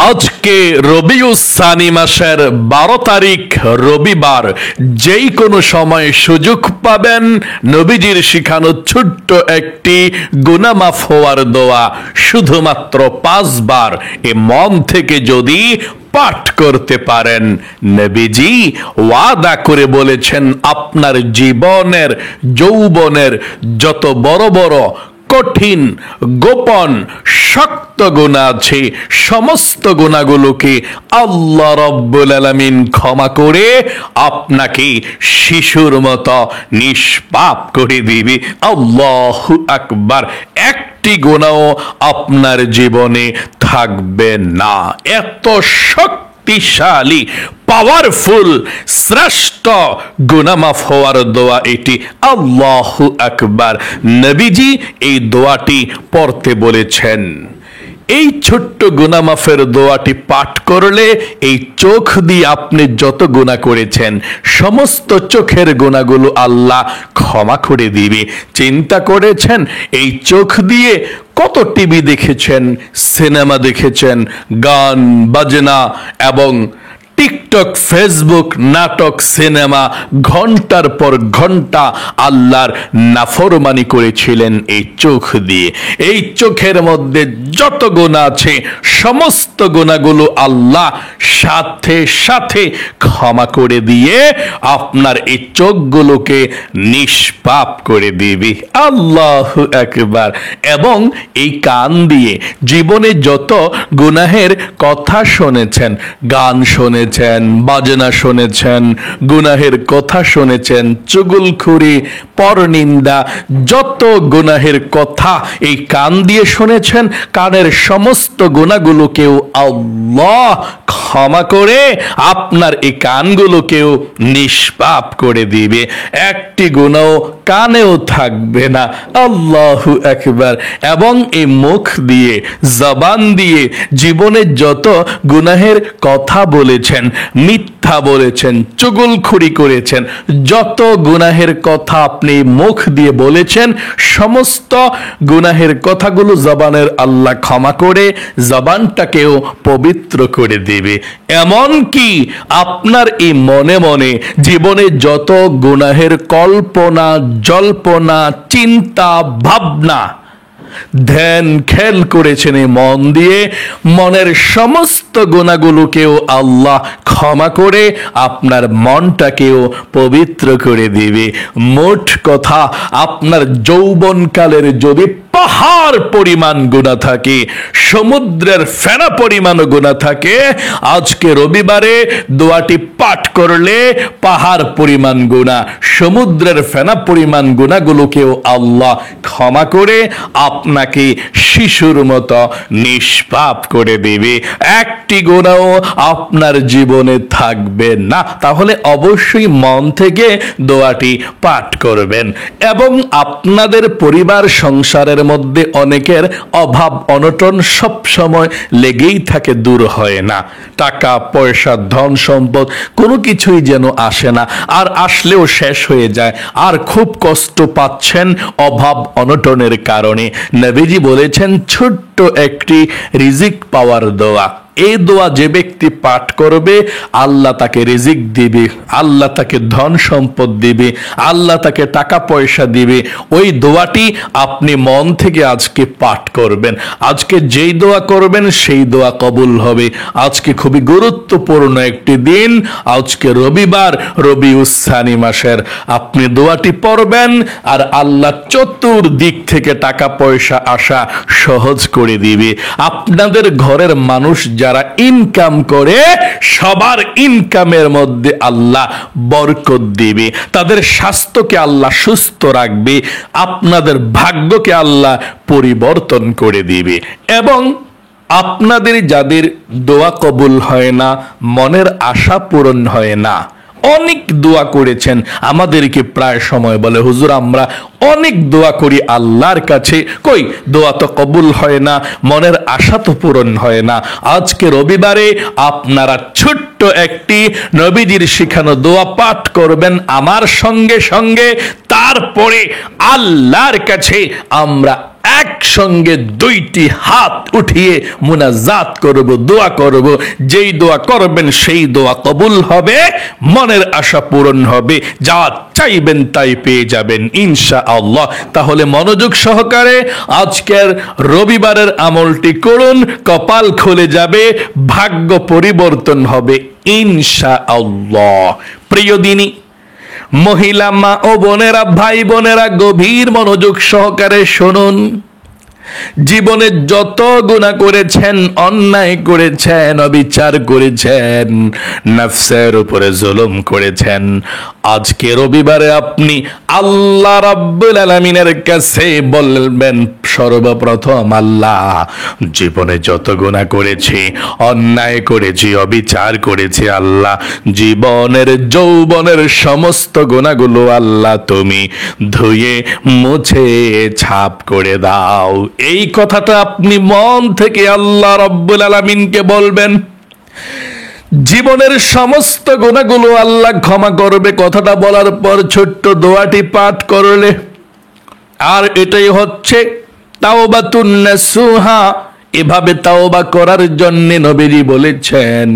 আজকে রবিউস সানি মাসের 12 তারিখ রবিবার, যেই কোনো সময় সুযোগ পাবেন নবীজির শিখানো ছোট্ট একটি গুনাহ মাফ হওয়ার দোয়া শুধুমাত্র 5 বার এ মন থেকে যদি পাঠ করতে পারেন, নবীজি ওয়াদা করে বলেছেন আপনার জীবনের যৌবনের যত বড় বড় কঠিন গোপন শক্ত গুনাহ আছে সমস্ত গুনাহগুলোকে আল্লাহ রাব্বুল আলামিন ক্ষমা করে আপনাকে শিশুর মতো নিষ্পাপ করে দিবে। আল্লাহু আকবার। একটি গুনাহ আপনার জীবনে থাকবে না। এত শক্তিশালী পাওয়ারফুল শ্রেষ্ঠ গুনাহ মাফ হওয়ার দোয়া এটি। আল্লাহু আকবার। নবীজি এই দোয়াটি পড়তে বলেছেন। এই ছোট্ট গুনাহ মাফের দোয়াটি পাঠ করলে এই চোখ দিয়ে আপনি যত গুনাহ করেছেন সমস্ত চোখের গুনাহগুলো আল্লাহ ক্ষমা করে দিবে। চিন্তা করেছেন এই চোখ দিয়ে কত টিভি দেখেছেন, সিনেমা দেখেছেন, গান বাজনা এবং টিকটক, ফেসবুক, নাটক, সিনেমা ঘন্টার পর ঘন্টা আল্লাহর নাফরমানি করেছিলেন এই চোখ দিয়ে। এই চোখের মধ্যে যত গুনাহ আছে সমস্ত গুনাহগুলো আল্লাহ সাথে সাথে ক্ষমা করে দিয়ে আপনার এই চোখগুলোকে নিষ্পাপ করে দিবি। আল্লাহু আকবার। এবং এই কান দিয়ে জীবনে যত গুনাহের কথা শুনেছেন, গান শুনেছেন, বাজনা শুনেছেন, গুনাহের কথা শুনেছেন, চুগলখুরি, পরনিন্দা, যত গুনাহের কথা এই কান দিয়ে শুনেছেন, কানের সমস্ত গুনাহগুলোকেও আল্লাহ ক্ষমা করে আপনার এই কানগুলোকেও নিষ্পাপ করে দিবে। একটি গুনাহ কানেও থাকবে না। আল্লাহু আকবার। এবং এই মুখ দিয়ে, জবান দিয়ে জীবনে যত গুনাহের কথা বলেছেন, মিথ্যা বলেছেন, চুগলখুরি করেছেন, যত গুনাহের কথা আপনি মুখ দিয়ে বলেছেন সমস্ত গুনাহের কথাগুলো জবানের আল্লাহ ক্ষমা করে জবানটাকেও পবিত্র করে দেবে। এমন কি আপনার এই মনে মনে জীবনে যত গুনাহের কল্পনা, জল্পনা, চিন্তা, ভাবনা, ধ্যান খেল করেছেন এই মন দিয়ে, মনের সমস্ত গুনাহগুলোকেও আল্লাহ ক্ষমা করে আপনার মনটাকেও পবিত্র করে দিবে। মোট কথা, আপনার যৌবনকালের যদি পাহাড় পরিমাণ গুনাহ থাকে, সমুদ্রের ফেনা পরিমাণ গুনাহ থাকে, আজকে রবিবারে দোয়াটি পাঠ করলে পাহাড় পরিমাণ গুনাহ, সমুদ্রের ফেনা পরিমাণ গুনাহগুলোকেও আল্লাহ ক্ষমা করে আপনাকে শিশুর মতো নিষ্পাপ করে দেবে। একটি গুনাহ আপনার জীবনে থাকবে না। তাহলে অবশ্যই মন থেকে দোয়াটি পাঠ করবেন। এবং আপনাদের পরিবার সংসারের মধ্যে অনেকের অভাব অনটন সব সময় লেগেই থাকে, দূর হয় না। টাকা পয়সা, ধন সম্পদ কোনো কিছুই যেন আসে না, আর আসলেও শেষ হয়ে যায়, আর খুব কষ্ট পাচ্ছেন অভাব অনটনের কারণে। নবীজি বলেছেন ছোট্ট একটি রিজিক পাওয়ার দোয়া। এই দোয়া যে ব্যক্তি পাঠ করবে আল্লাহ তাকে রিজিক দিবে, আল্লাহ তাকে ধন সম্পদ দিবে, আল্লাহ তাকে টাকা পয়সা দিবে। ওই দোয়াটি আপনি মন থেকে আজকে পাঠ করবেন। আজকে যেই দোয়া করবেন সেই দোয়া কবুল হবে। আজকে খুবই গুরুত্বপূর্ণ একটি দিন, আজকে রবিবার, রবিউস সানি মাসের। আপনি দোয়াটি পড়বেন আর আল্লাহ চতুর্দিক থেকে টাকা পয়সা আসা সহজ করে দিবে। আপনাদের ঘরের মানুষ যারা ইনকাম করে সবার ইনকামের মধ্যে আল্লাহ বরকত দিবে, তাদের স্বাস্থ্যকে আল্লাহ সুস্থ রাখবে, আপনাদের ভাগ্যকে আল্লাহ পরিবর্তন করে দিবে। এবং আপনাদের যাদের দোয়া কবুল হয় না, মনের আশা পূরণ হয় না, অনেক দোয়া করেছেন, আমাদেরকে প্রায় সময় বলে হুজুর আমরা অনেক দোয়া করি আল্লাহর কাছে, কই দোয়া তো কবুল হয় না, মনের আশা তো পূরণ হয় না। আজকে রবিবারে আপনারা ছোট্ট একটি নবীজির শিখানো দোয়া পাঠ করবেন আমার সঙ্গে সঙ্গে, তারপরে আল্লাহর কাছে আমরা একসঙ্গে দুইটি হাত উঠিয়ে মুনাজাত করব, দোয়া করব। যেই দোয়া করবেন সেই দোয়া কবুল হবে, মনের আশা পূরণ হবে, যা চাইবেন তাই পেয়ে যাবেন ইনশাআল্লাহ। তাহলে মনোযোগ সহকারে আজকের রবিবারের আমলটি করুন, কপাল খুলে যাবে, ভাগ্য পরিবর্তন হবে ইনশাআল্লাহ। প্রিয় দিনী মহিলা মা ও বোনেরা, ভাই বোনেরা, গভীর মনোযোগ সহকারে শুনুন। জীবনে যত গুনাহ করেছেন, অন্যায় করেছেন, অবিচার করেছেন, নফসের উপরে জুলুম করেছেন, আজকে রবিবারে আপনি আল্লাহ রাব্বুল আলামিনের কাছে বলবেন, সর্বপ্রথম আল্লাহ, জীবনে যত গুনাহ করেছি, অন্যায় করেছি, অবিচার করেছি, আল্লাহ জীবনের যৌবনের সমস্ত গুনাহগুলো আল্লাহ তুমি ধুয়ে মুছে ছাপ করে দাও। এই কথাটা আপনি মন থেকে আল্লাহ রাব্বুল আলামিনকে বলবেন। জীবনের সমস্ত গুনাহগুলো আল্লাহ ক্ষমা করবে। কথাটা বলার পর ছোট্ট দোয়াটি পাঠ করলে, আর এটাই হচ্ছে তাওবাতুন নাসুহা। এভাবে তাওবা করার জন্য নবীজি বলেছেন,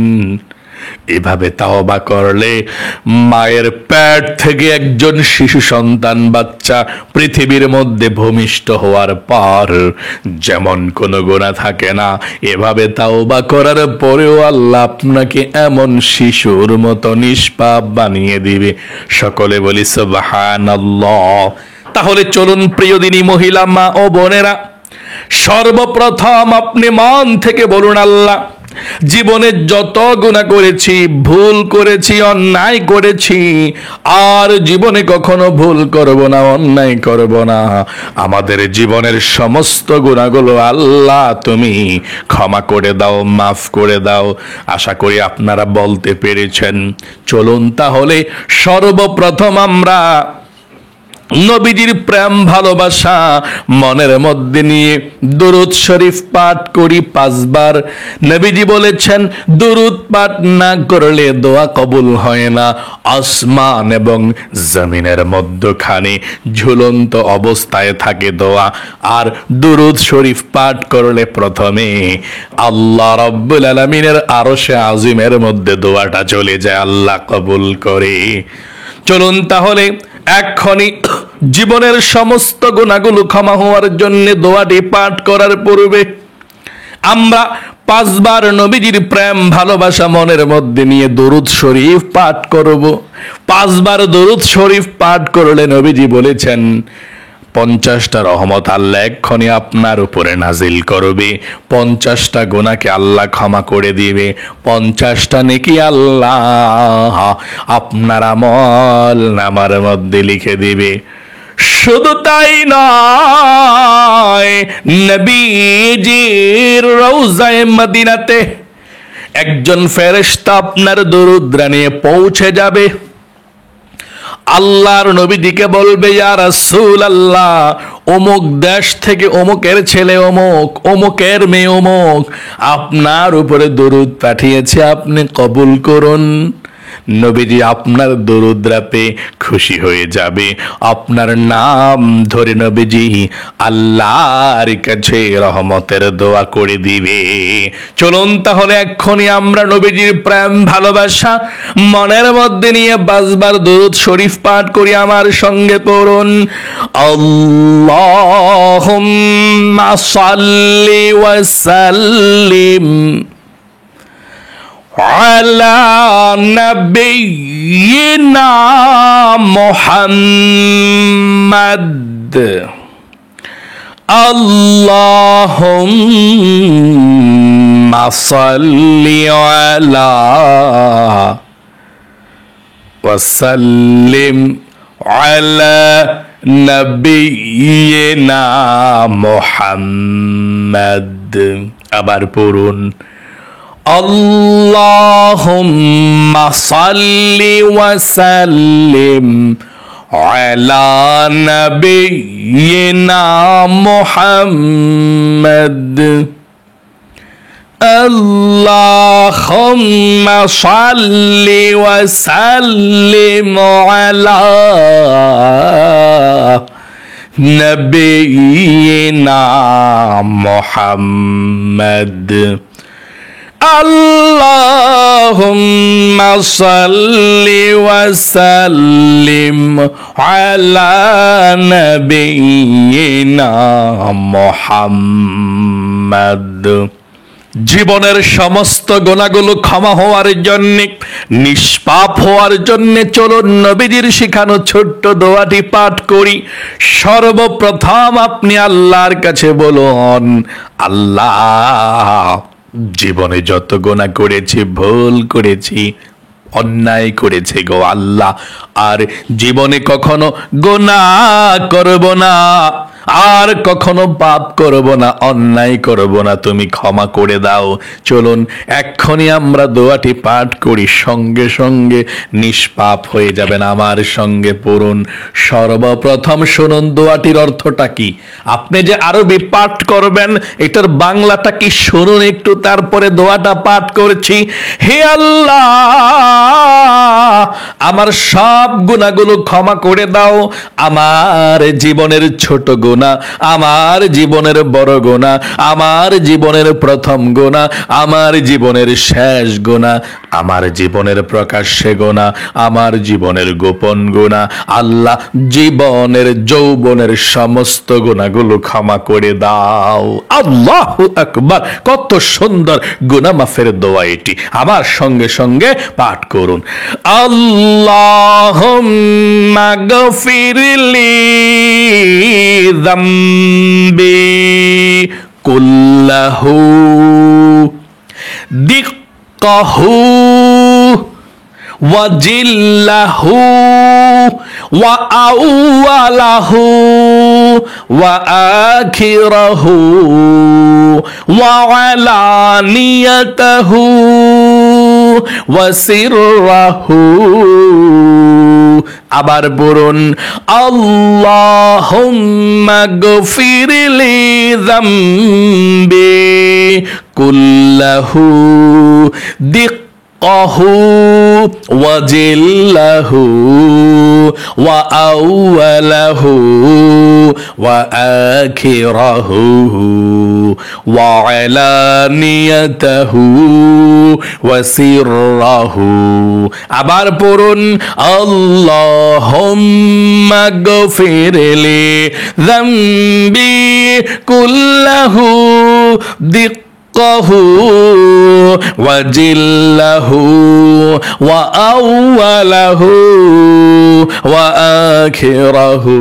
এভাবে তাওবা করলে মায়ের পেট থেকে একজন শিশু সন্তান বাচ্চা পৃথিবীর মধ্যে ভূমিষ্ঠ হওয়ার পর যেমন কোনো গুনাহ থাকে না, এভাবে তাওবা করার পরেও আল্লাহ আপনাকে এমন শিশুর মতো নিষ্পাপ বানিয়ে দিবে। সকলে বলি সুবহানাল্লাহ। তাহলে চলুন প্রিয় দিনী মহিলা মা ও বোনেরা, সর্বপ্রথম আপনি মন থেকে বলুন, আল্লাহ জীবনে যত গুনাহ করেছি, ভুল করেছি, অন্যায় করেছি, আর জীবনে কখনো ভুল করব না, অন্যায় করব না। আমাদের জীবনের সমস্ত গুনাহগুলো আল্লাহ তুমি ক্ষমা করে দাও, মাফ করে দাও। আশা করি আপনারা বলতে পেরেছেন। চলুন তাহলে সর্বপ্রথম আমরা নবীজির প্রেম ভালোবাসা মনের মধ্যে নিয়ে দুরূদ শরীফ পাঠ করি 5 বার। নবীজি বলেছেন, দুরূদ পাঠ না করলে দোয়া কবুল হয় না। আসমান এবং জমিনের মধ্যখানে ঝুলন্ত অবস্থায় থাকে দোয়া। আর দুরূদ শরীফ পাঠ করলে প্রথমে আল্লাহ রাব্বুল আলামিনের আরশে আজিমের মধ্যে দোয়াটা চলে যায়, আল্লাহ কবুল করে। চলুন তাহলে এক্ষুনি জীবনের সমস্ত গুনাহগুলো ক্ষমা হওয়ার জন্য দোয়াটি পাঠ করার পূর্বে আমরা 5 বার নবীজির প্রেম ভালোবাসা মনের মধ্যে নিয়ে দরুদ শরীফ পাঠ করব। 5 বার দরুদ শরীফ পাঠ করলে নবীজি বলেছেন 50টা রহমত আল্লাহ এক্ষুনি আপনার উপরে নাজিল করবে, 50টা গুনাহকে আল্লাহ ক্ষমা করে দিবে, 50টা নেকি আল্লাহ আপনার আমল নামার মধ্যে লিখে দিবে। শুধু তাই নয়, নবীজির রওজায়ে মদিনাতে একজন ফেরেশতা আপনার দরুদ নিয়ে পৌঁছে যাবে। আল্লাহর নবীজিকে বলবে, ইয়া রাসূলুল্লাহ, অমুক দেশ থেকে অমুকের ছেলে অমুক, অমুকের মেয়ে অমুক আপনার উপরে দরুদ পাঠিয়েছে, আপনি কবুল করুন। নবীজি আপনার দরুদ পেয়ে খুশি হয়ে যাবে। আপনার নাম ধরে নবীজি আল্লাহর কাছে রহমতের দোয়া করে দিবে। চলুন তাহলে এক্ষুনি আমরা নবীজির প্রেম ভালোবাসা মনের মধ্যে নিয়ে 5 বার দরুদ শরীফ পাঠ করি। আমার সঙ্গে পড়ুন, আল্লাহুম্মা সাল্লি ওয়া সাল্লিম আলা নবিয়িনা মুহাম্মাদ। আল্লাহুম্মা সাল্লি আলা ওয়া সাল্লিম আলা নবিয়িনা মুহাম্মাদ। আবার পড়ুন, আল্লাহুম্মা সাল্লি ওয়া সাল্লিম আলা নবিয়িনা মুহাম্মাদ। আল্লাহুম্মা সাল্লি ওয়া সাল্লিম আলা نبينا محمد اللهم صل وسلم على نبينا محمد। জীবনের সমস্ত গুনাহগুলো ক্ষমা হওয়ার জন্য, নিষ্পাপ হওয়ার জন্য চলুন নবীজির শিখানো ছোট্ট দোয়াটি পাঠ করি। সর্বপ্রথম আপনি আল্লাহর কাছে বলুন, আল্লাহ জীবনে যত গুনাহ করেছি, ভুল করেছি, অন্যায় করেছে গো আল্লাহ, আর জীবনে কখনো গুনাহ করব না, আর কখনো পাপ করব না, অন্যায় করব না, তুমি ক্ষমা করে দাও। চলুন এক্ষুনি আমরা দোয়াটি পাঠ করি, সঙ্গে সঙ্গে নিষ্পাপ হয়ে যাবেন। আমার সঙ্গে পড়ুন। সর্বপ্রথম শুনুন দোয়াটির অর্থটা কি। আপনি যে আরবি পাঠ করবেন, এটার বাংলাটা কি শুনুন একটু, তারপরে দোয়াটা পাঠ করছি। হে আল্লাহ, আমার সব গুনাহগুলো ক্ষমা করে দাও। আমার জীবনের ছোট গুনাহ, আমার জীবনের বড় গুনাহ, আমার জীবনের প্রথম গুনাহ, আমার জীবনের শেষ গুনাহ, আমার জীবনের প্রকাশ্যে গুনাহ, আমার জীবনের গোপন গুনাহ, আল্লাহ জীবনের যৌবনের সমস্ত গুনাহগুলো ক্ষমা করে দাও। আল্লাহু আকবার। কত সুন্দর গুনাহ মাফের দোয়া এটি। আমার সঙ্গে সঙ্গে পাঠ করুন। আল্লাহুম্মা গফিরলি ذنبي كله دقه وجله وأوله وآخره وعلانيته وسره। আবার পড়ুন, আল্লাহুম্মা গফিরলি যামবি কুল্লাহু দিক্কাহু ওয়াজিল্লাহু ওয়া আউওয়ালাহু ওয়া আখিরাহু ওয়া আলানিয়াতাহু ওয়া সিররাহু। আবার পড়ুন, আল্লাহুম্মা গফিরলি যামবি কুল্লাহু দিক্কাহু ওয়াজিল্লাহু ওয়া আউওয়ালাহু ওয়া আখিরাহু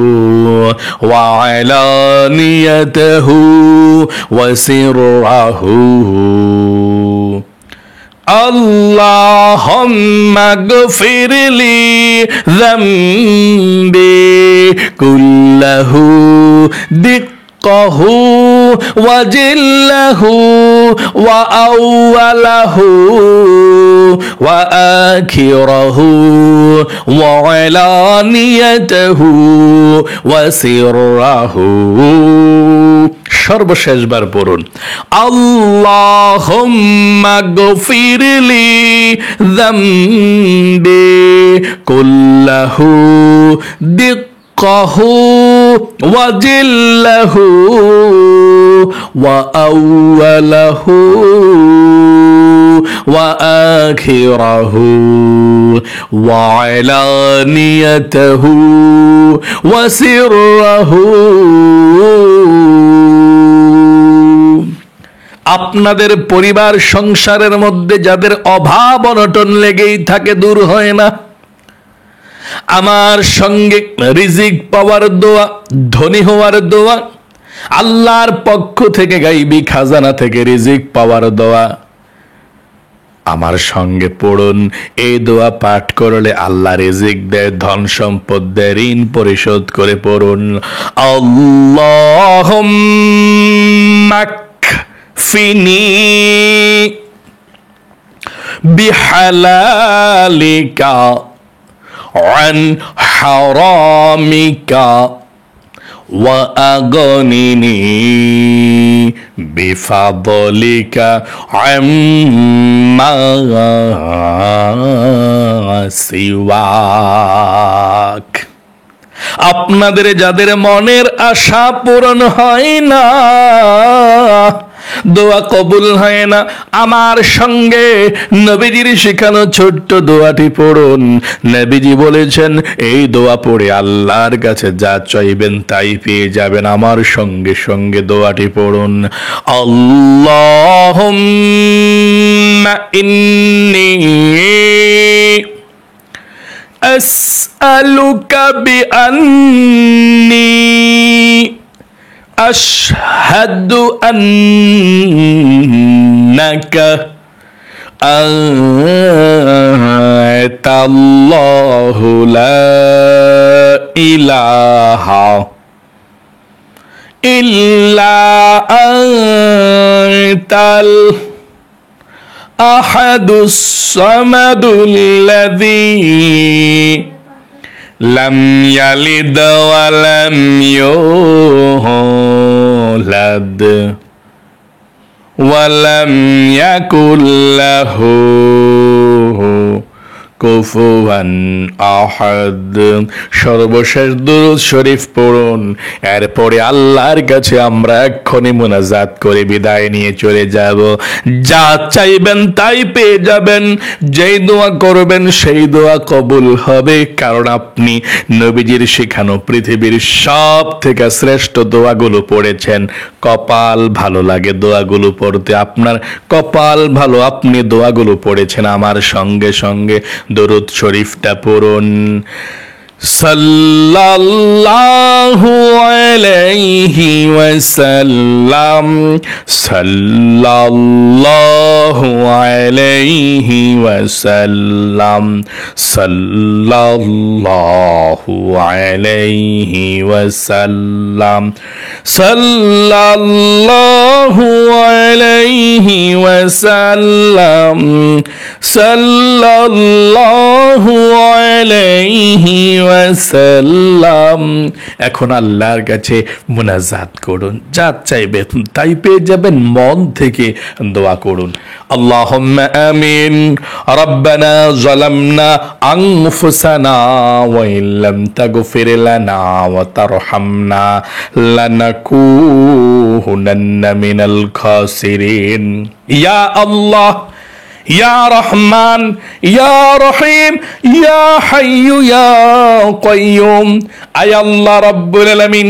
ওয়া আলানিয়াতাহু ওয়া সিররাহু। আল্লাহুম্মা গফিরলি যামবি কুল্লাহু দিক্কাহু ওয়াজিল্লাহু ওয়া আউওয়ালাহু ওয়া আখিরাহু ওয়া আলানিয়াতাহু ওয়া সিররাহু। সর্বশেষবার পড়ুন, আল্লাহুম্মা গফিরলি যামবি কুল্লাহু দিক্কাহু ওয়াজিল্লাহু ওয়া আউওয়ালাহু ওয়া আখিরাহু ওয়া আলানিয়াতাহু ওয়া সিররাহু। আপনাদের পরিবার সংসারের মধ্যে যাদের অভাব অনটন লেগেই থাকে, দূর হয় না, আমার সঙ্গে রিজিক পাওয়ার দোয়া, ধনী হওয়ার দোয়া, আল্লাহর পক্ষ থেকে গাইবি খাজানা থেকে রিজিক পাওয়ার দোয়া আমার সঙ্গে পড়ুন। এই দোয়া পাঠ করলে আল্লাহ রিজিক দেয়, ধন সম্পদ দেয়, ঋণ পরিশোধ করে পড়ুন। আল্লাহুম্মা কফিনি বিহালালিকা আন হারামিকা ওয়া আগনিনি বিফাদলিকা আম্মা সিওয়াক। আপনাদের যাদের মনের আশা পূরণ হয় না, দোয়া কবুল হয় না, আমার সঙ্গে নবীজির শেখানো ছোট্ট দোয়াটি পড়ুন। নবীজি বলেছেন এই দোয়া পড়ে আল্লাহর কাছে যা চাইবেন তাই পেয়ে যাবেন। আমার সঙ্গে সঙ্গে দোয়াটি পড়ুন। আল্লাহুম্মা ইন্নী আসআলুকা বিআন্নী আশহাদু আন্নাকা আনতাল্লাহু লা ইলাহা ইল্লা আনতাল আহাদুস সামাদুল্লাযী লাম ইয়ালিদ ওয়া লাম ইউলাদ ওয়া লাম ইয়াকুল লাহু কুফুয়ান আহাদ। সর্বশেষ দুরূদ শরীফ পড়ুন। এরপরে আল্লাহর কাছে আমরা এক্ষুনি মুনাজাত করে বিদায় নিয়ে চলে যাব। যা চাইবেন তাই পেয়ে যাবেন, যেই দোয়া করবেন সেই দোয়া কবুল হবে, কারণ আপনি নবীজির শেখানো পৃথিবীর সব থেকে শ্রেষ্ঠ দোয়াগুলো পড়েছেন। কপাল ভালো লাগে দোয়াগুলো পড়তে, আপনার কপাল ভালো, আপনি দোয়াগুলো পড়েছেন। আমার সঙ্গে সঙ্গে দরুদ শরীফটা পড়ুন। সাল্লাল্লাহু আলাইহি ওয়াসাল্লাম, সাল্লাল্লাহু আলাইহি ওয়াসাল্লাম, সাল্লাল্লাহু আলাইহি ওয়াসাল্লাম, সাল্লাল্লাহু আলাইহি ওয়াসাল্লাম, সাল্লাল্লাহু আলাইহি ওয়াসাল্লাম। এখন আল্লাহর কাছে মুনাজাত করুন, যা চাইবেন তাই পেয়ে যাবেন। মন থেকে দোয়া করুন। আল্লাহুম্মা আমিন। রব্বানা যালামনা আনফুসানা ওয়া ইল্লাম তাগফির লানা ওয়া তারহামনা লানাকুনান্না মিনাল খাসিরিন। ইয়া আল্লাহ, ইয়া রহমান, ইয়া রহিম, ইয়া হাইয়্যু ইয়া কাইয়্যুম। আয় আল্লাহ রাব্বুল আলামিন,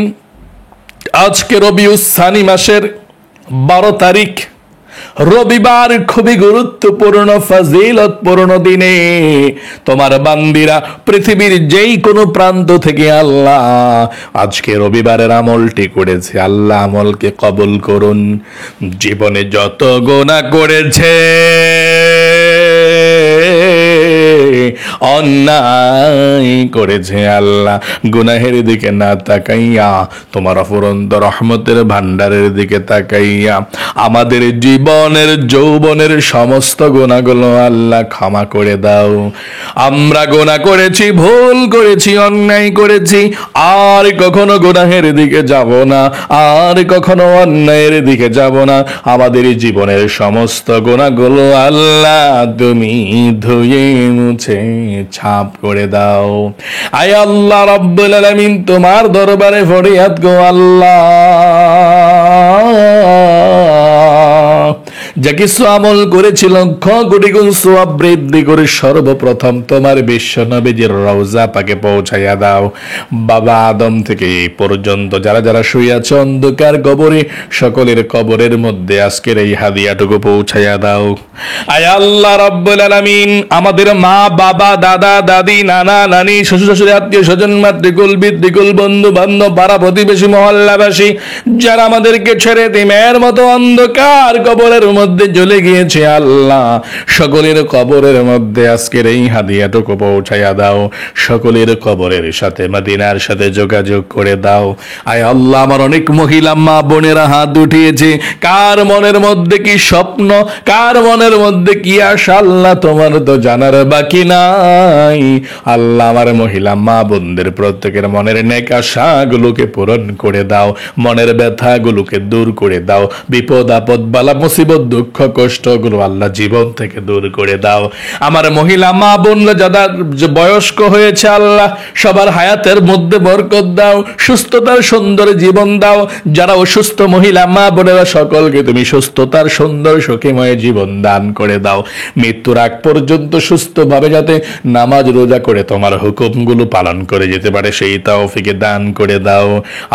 আজকে রবিউস সানি মাসের 12 তারিখ রবিবার, খুবই গুরুত্বপূর্ণ ফজিলতপূর্ণ দিনে তোমার বান্দিরা পৃথিবীর যেই কোনো প্রান্ত থেকে আল্লাহ আজকে রবিবারের আমলটি করেছে। আল্লাহ আমলকে কবুল করুন। জীবনে যত গুনাহ করেছে, অন্যায় করেছে, আল্লাহ গুনাহের দিকে না তাকাইয়া তোমার অফুরন্ত রহমতের ভান্ডারের দিকে তাকাইয়া আমাদের জীবনের যৌবনের সমস্ত গুনাহগুলো আল্লাহ ক্ষমা করে দাও। আমরা গুনাহ করেছি, ভুল করেছি, অন্যায় করেছি, আর কখনো গুনাহের দিকে যাব না, আর কখনো অন্যায়ের দিকে যাব না। আমাদের জীবনের সমস্ত গুনাহগুলো আল্লাহ তুমি ধুয়ে মুছে ছাপ করে দাও। আয় আল্লাহ রাব্বুল আলামিন, তোমার দরবারে ফরিয়াদ গো আল্লাহ, যা কিছু আমল করেছিল লক্ষ কোটি গুণ সওয়াব বৃদ্ধি করে সর্বপ্রথম তোমার বিশ্ব নবীজির রওজা পাকে পৌঁছাইয়া দাও। বাবা আদম থেকে এই পর্যন্ত যারা যারা শুয়ে আছে অন্ধকার কবরে, সকলের কবরের মধ্যে আজকের এই হাদিয়াটুকু পৌঁছাইয়া দাও। আয় আল্লাহ রাব্বুল আলামিন, আমাদের মা বাবা, দাদা দাদি, নানা নানি, শ্বশুর শাশুড়ি, আত্মীয় স্বজন, মাতৃকুল পিতৃকুল, বন্ধু বান্ধব, পাড়া প্রতিবেশী, মহল্লাবাসী যারা আমাদেরকে ছেড়ে তিমের মতো অন্ধকার কবরের মধ্যে চলে গিয়েছে, আল্লাহ সকলের কবরের মধ্যে আজকের এই হাদিয়াটুকু পৌঁছাইয়া দাও। সকলের কবরের সাথে মদিনার সাথে যোগাযোগ করে দাও। আয় আল্লাহ, আমার অনেক মহিলা মা বোনেরা হাত উঠিয়েছে, কার মনের মধ্যে কি স্বপ্ন, কার মনের মধ্যে কি আশা, আল্লাহ তোমার তো জানার বাকি নাই। আল্লাহ আমার মহিলা মা বোনদের প্রত্যেকের মনের নেক আশাগুলোকে পূরণ করে দাও, মনের ব্যথাগুলোকে দূর করে দাও, বিপদ আপদ বালা মুসিবত দুঃখ কষ্টগুলো আল্লাহ জীবন থেকে দূর করে দাও। আমার মহিলা মা বোনরা যারা বয়স্ক হয়েছে আল্লাহ সবার হায়াতের মধ্যে বরকত দাও, সুস্থতার সুন্দর জীবন দাও। যারা অসুস্থ মহিলা মা বোনেরা সকলকে তুমি সুস্থতার সুন্দর সুখীময় জীবন দান করে দাও। মৃত্যুর আগ পর্যন্ত সুস্থভাবে যাতে নামাজ রোজা করে তোমার হুকুমগুলো পালন করে যেতে পারে সেই তৌফিক দান করে দাও।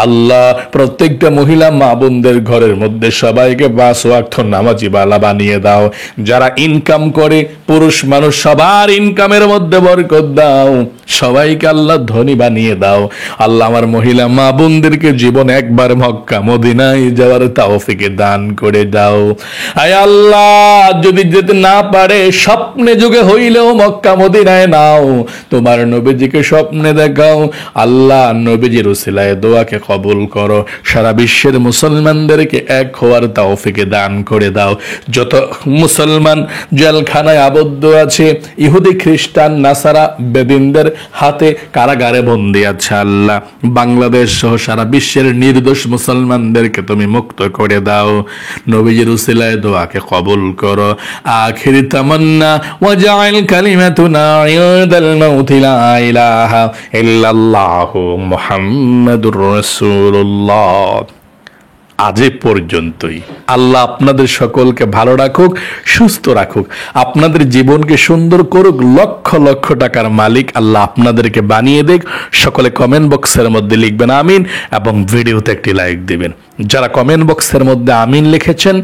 আল্লাহ প্রত্যেকটা মহিলা মা বোনদের ঘরের মধ্যে সবাইকে 5 ওয়াক্ত নামাজি বালা বানিয়ে দাও। যারা ইনকাম করে পুরুষ মানুষ সবার ইনকামের মধ্যে বরকত দাও, সবাইকে আল্লাহ ধনী বানিয়ে দাও। আল্লাহ আমার মহিলা মা বোনদেরকে জীবন একবার মক্কা মদিনায় যাওয়ার তৌফিক দান করে দাও। আয় আল্লাহ যদি যেতে না পারে স্বপ্নে যুগে হইলেও মক্কা মদিনায় নাও, তোমার নবীজিকে স্বপ্নে দেখাও। আল্লাহ নবীজির উসিলায় দোয়াকে কবুল করো। সারা বিশ্বের মুসলমানদেরকে এক হওয়ার তৌফিক দান করে দাও। যত মুসলমান জেলখানায় আবদ্ধ আছে, ইহুদি খ্রিস্টান নাসারা বেদিনদের হাতে কারাগারে বন্দী আছে, আল্লাহ বাংলাদেশ সহ সারা বিশ্বের নির্দোষ মুসলমানদেরকে তুমি মুক্ত করে দাও। নবীজির উসিলায় দোয়াকে কবুল করো। আখিরি তামান্না ওয়াজআল কালিমাতুনা ইনদাল মাউতি লা ইলাহা ইল্লাল্লাহু মুহাম্মাদুর রাসূলুল্লাহ। আজ এ পর্যন্তই। আল্লাহ আপনাদের সকলকে ভালো রাখুক, সুস্থ রাখুক, আপনাদের জীবনকে সুন্দর করুক। লক্ষ লক্ষ টাকার মালিক আল্লাহ আপনাদেরকে বানিয়ে দেখ। সকলে কমেন্ট বক্সের মধ্যে লিখবেন আমিন এবং ভিডিওতে একটি লাইক দিবেন। যারা কমেন্ট বক্সের মধ্যে আমিন লিখেছেন,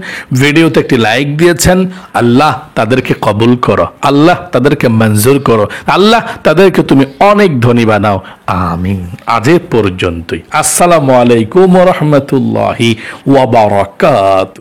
ভিডিওতে একটি লাইক দিয়েছেন, আল্লাহ তাদেরকে কবুল করো, আল্লাহ তাদেরকে মঞ্জুর করো, আল্লাহ তাদেরকে তুমি অনেক ধনী বানাও, আমিন। আজ এ পর্যন্তই। আসসালামু আলাইকুম ওয়া রাহমাতুল্লাহি ওয়া বারাকাতুহু।